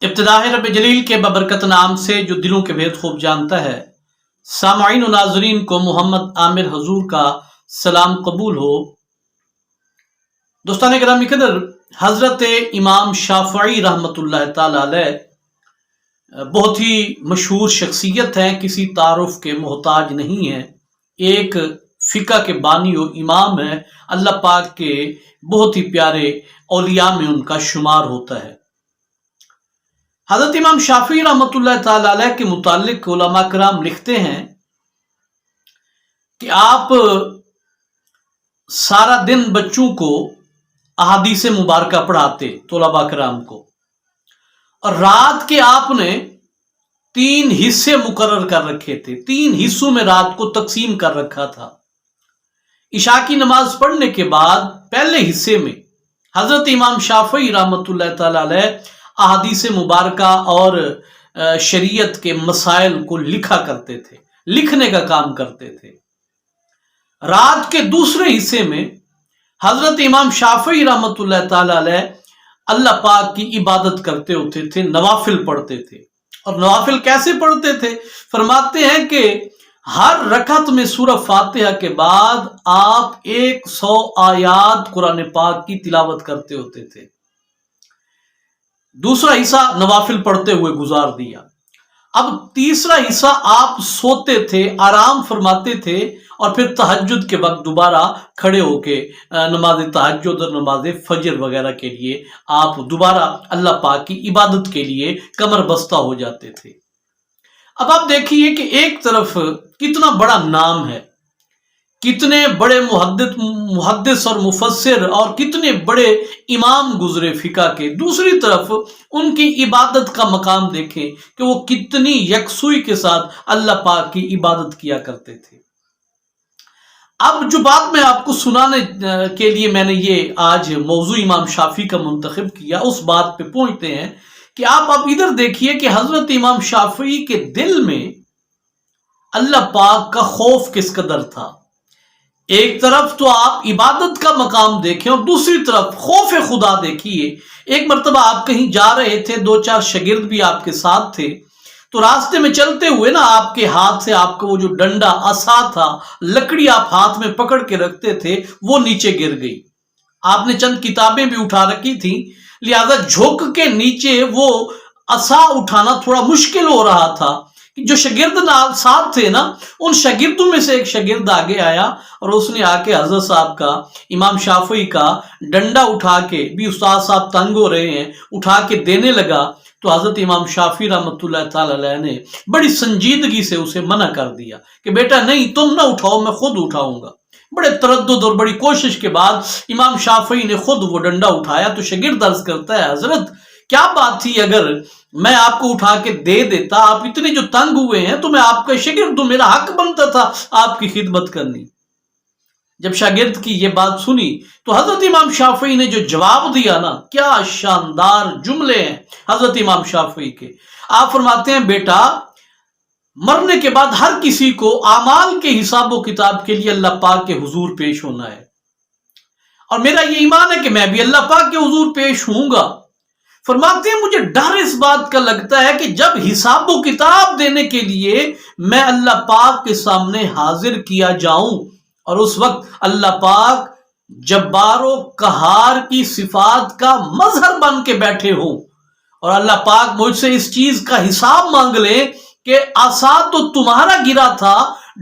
ابتداء رب جلیل کے ببرکت نام سے جو دلوں کے بھید خوب جانتا ہے، سامعین و ناظرین کو محمد عامر حضور کا سلام قبول ہو۔ دوستان گرامی قدر، حضرت امام شافعی رحمۃ اللہ تعالی علیہ بہت ہی مشہور شخصیت ہیں، کسی تعارف کے محتاج نہیں ہیں، ایک فقہ کے بانی و امام ہیں، اللہ پاک کے بہت ہی پیارے اولیاء میں ان کا شمار ہوتا ہے۔ حضرت امام شافعی رحمۃ اللہ تعالی علیہ کے متعلق علماء کرام لکھتے ہیں کہ آپ سارا دن بچوں کو احادیث مبارکہ پڑھاتے طلباء کرام کو، اور رات کے آپ نے 3 حصے مقرر کر رکھے تھے، 3 حصوں میں رات کو تقسیم کر رکھا تھا۔ عشاء کی نماز پڑھنے کے بعد پہلے حصے میں حضرت امام شافعی رحمۃ اللہ تعالی علیہ احادیث مبارکہ اور شریعت کے مسائل کو لکھا کرتے تھے، لکھنے کا کام کرتے تھے۔ رات کے دوسرے حصے میں حضرت امام شافعی رحمۃ اللہ تعالی علیہ اللہ پاک کی عبادت کرتے ہوتے تھے، نوافل پڑھتے تھے۔ اور نوافل کیسے پڑھتے تھے؟ فرماتے ہیں کہ ہر رکعت میں سورہ فاتحہ کے بعد آپ 100 آیات قرآن پاک کی تلاوت کرتے ہوتے تھے۔ دوسرا حصہ نوافل پڑھتے ہوئے گزار دیا۔ اب تیسرا حصہ آپ سوتے تھے، آرام فرماتے تھے، اور پھر تہجد کے وقت دوبارہ کھڑے ہو کے نماز تہجد اور نماز فجر وغیرہ کے لیے آپ دوبارہ اللہ پاک کی عبادت کے لیے کمر بستہ ہو جاتے تھے۔ اب آپ دیکھیے کہ ایک طرف کتنا بڑا نام ہے، کتنے بڑے محدث اور مفسر اور کتنے بڑے امام گزرے فقہ کے، دوسری طرف ان کی عبادت کا مقام دیکھیں کہ وہ کتنی یکسوئی کے ساتھ اللہ پاک کی عبادت کیا کرتے تھے۔ اب جو بات میں آپ کو سنانے کے لیے میں نے یہ آج موضوع امام شافعی کا منتخب کیا، اس بات پہ پہنچتے ہیں کہ آپ اب ادھر دیکھیے کہ حضرت امام شافعی کے دل میں اللہ پاک کا خوف کس قدر تھا۔ ایک طرف تو آپ عبادت کا مقام دیکھیں اور دوسری طرف خوف خدا دیکھیے۔ ایک مرتبہ آپ کہیں جا رہے تھے، 2-4 شاگرد بھی آپ کے ساتھ تھے، تو راستے میں چلتے ہوئے نا آپ کے ہاتھ سے آپ کا وہ جو ڈنڈا عصا تھا، لکڑی آپ ہاتھ میں پکڑ کے رکھتے تھے، وہ نیچے گر گئی۔ آپ نے چند کتابیں بھی اٹھا رکھی تھی، لہذا جھک کے نیچے وہ عصا اٹھانا تھوڑا مشکل ہو رہا تھا۔ جو شاگرد ساتھ تھے نا، ان شاگردوں میں سے ایک شاگرد آگے آیا اور اس نے آ کے حضرت صاحب کا، امام شافعی کا ڈنڈا اٹھا کے، بھی استاد صاحب تنگ ہو رہے ہیں، اٹھا کے دینے لگا، تو حضرت امام شافعی رحمۃ اللہ تعالی علیہ نے بڑی سنجیدگی سے اسے منع کر دیا کہ بیٹا نہیں، تم نہ اٹھاؤ، میں خود اٹھاؤں گا۔ بڑے تردد اور بڑی کوشش کے بعد امام شافعی نے خود وہ ڈنڈا اٹھایا، تو شاگرد عرض کرتا ہے حضرت کیا بات تھی، اگر میں آپ کو اٹھا کے دے دیتا، آپ اتنے جو تنگ ہوئے ہیں تو میں آپ کا شاگرد ہوں، میرا حق بنتا تھا آپ کی خدمت کرنی۔ جب شاگرد کی یہ بات سنی تو حضرت امام شافعی نے جو جواب دیا نا، کیا شاندار جملے ہیں حضرت امام شافعی کے۔ آپ فرماتے ہیں بیٹا، مرنے کے بعد ہر کسی کو اعمال کے حساب و کتاب کے لیے اللہ پاک کے حضور پیش ہونا ہے، اور میرا یہ ایمان ہے کہ میں بھی اللہ پاک کے حضور پیش ہوں گا۔ فرماتے ہیں مجھے ڈر اس بات کا لگتا ہے کہ جب حساب و کتاب دینے کے لیے میں اللہ پاک کے سامنے حاضر کیا جاؤں، اور اس وقت اللہ پاک جبار و قہار کی صفات کا مظہر بن کے بیٹھے ہوں، اور اللہ پاک مجھ سے اس چیز کا حساب مانگ لے کہ عصا تو تمہارا گرا تھا،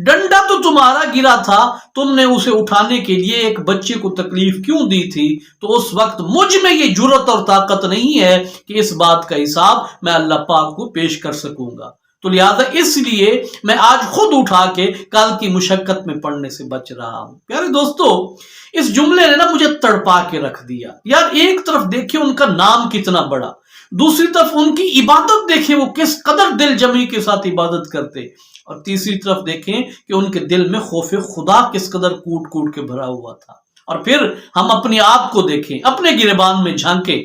ڈنڈا تو تمہارا گرا تھا، تم نے اسے اٹھانے کے لیے ایک بچے کو تکلیف کیوں دی تھی، تو اس وقت مجھ میں یہ جرت اور طاقت نہیں ہے کہ اس بات کا حساب میں اللہ پاک کو پیش کر سکوں گا۔ تو لہذا اس لیے میں آج خود اٹھا کے کل کی مشقت میں پڑھنے سے بچ رہا ہوں۔ پیارے دوستو، اس جملے نے نا مجھے تڑپا کے رکھ دیا۔ یار ایک طرف دیکھیں ان کا نام کتنا بڑا، دوسری طرف ان کی عبادت دیکھیں وہ کس قدر دل جمعی کے ساتھ عبادت کرتے، اور تیسری طرف دیکھیں کہ ان کے دل میں خوف خدا کس قدر کوٹ کوٹ کے بھرا ہوا تھا۔ اور پھر ہم اپنے آپ کو دیکھیں، اپنے گریبان میں جھانکیں،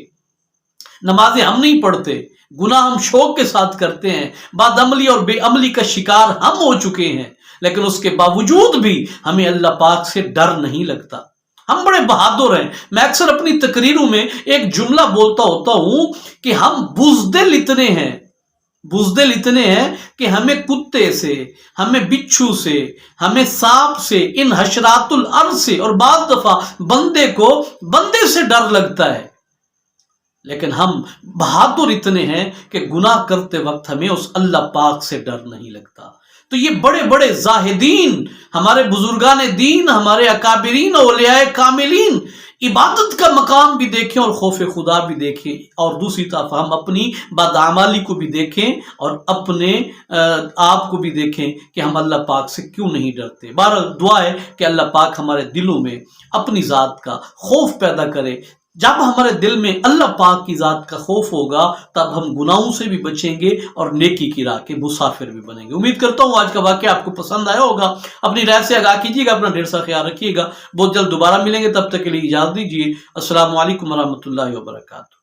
نمازیں ہم نہیں پڑھتے، گناہ ہم شوق کے ساتھ کرتے ہیں، بد عملی اور بے عملی کا شکار ہم ہو چکے ہیں، لیکن اس کے باوجود بھی ہمیں اللہ پاک سے ڈر نہیں لگتا۔ ہم بڑے بہادر ہیں. میں اکثر اپنی تقریروں میں ایک جملہ بولتا ہوتا ہوں کہ ہم بزدل اتنے ہیں کہ ہمیں کتے سے، ہمیں بچھو سے، ہمیں سانپ سے، ان حشرات الارض سے، اور بعض دفعہ بندے سے ڈر لگتا ہے، لیکن ہم بہادر اتنے ہیں کہ گناہ کرتے وقت ہمیں اس اللہ پاک سے ڈر نہیں لگتا. تو یہ بڑے بڑے زاہدین، ہمارے بزرگان دین، ہمارے اکابرین اولیاء کاملین عبادت کا مقام بھی دیکھیں اور خوف خدا بھی دیکھیں، اور دوسری طرف ہم اپنی بدعمالی کو بھی دیکھیں اور اپنے آپ کو بھی دیکھیں کہ ہم اللہ پاک سے کیوں نہیں ڈرتے. بہرحال دعا ہے کہ اللہ پاک ہمارے دلوں میں اپنی ذات کا خوف پیدا کرے. جب ہمارے دل میں اللہ پاک کی ذات کا خوف ہوگا تب ہم گناہوں سے بھی بچیں گے اور نیکی کی راہ کے مسافر بھی بنیں گے. امید کرتا ہوں آج کا واقعہ آپ کو پسند آیا ہوگا. اپنی رائے سے آگاہ کیجیے گا، اپنا ڈھیر سا خیال رکھیے گا. بہت جلد دوبارہ ملیں گے، تب تک کے لیے اجازت دیجیے. السلام علیکم ورحمۃ اللہ وبرکاتہ.